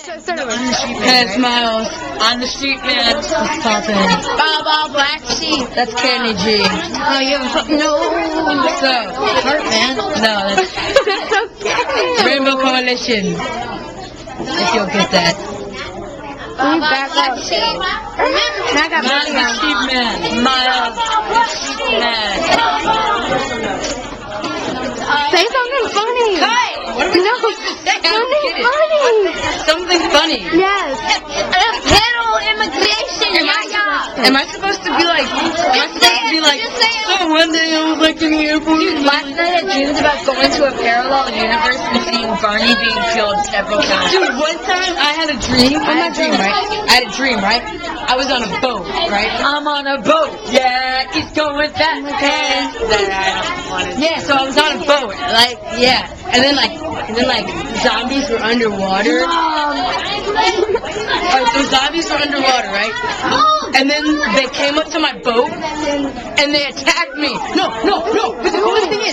Start over. Hey, Smiles. I'm the sheepman. What's poppin'? Bob, black sheep. That's Candy G. Oh, you have no. What's up? Hurt, man? No, that's That's okay. Rainbow Coalition. If you'll get that. We back up. Back up. I'm the sheepman. Miles, the sheepman. Say something funny. Hey! What are we supposed to say? Something funny. Something funny. Yes. Federal immigration, Am I supposed to be like, so one day I was like in the airport. Dude, last night I dreamed about going to a parallel universe and seeing Barney being killed several times. Dude, one time I had a dream. I had a dream, right? I was on a boat, right? I'm on a boat. Yeah, it's going fast. Yeah, so I was on a boat, like, yeah. And then like zombies were underwater. Alright, so zombies were underwater, right? And then they came up to my boat and they attacked me. No. But the coolest thing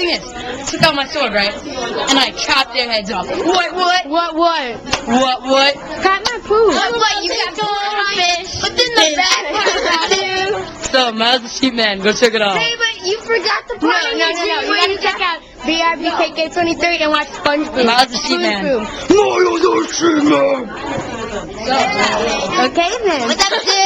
is, I took out my sword, right? And I chopped their heads off. What? Got my poo. What, you got fish? But then the bad part too. So, Miles the Sheepman, go check it out. Hey, but you forgot the part No. in your dream You where gotta you check out brbkk23 and watch SpongeBob. Miles the Sheepman. Okay then. But that's it.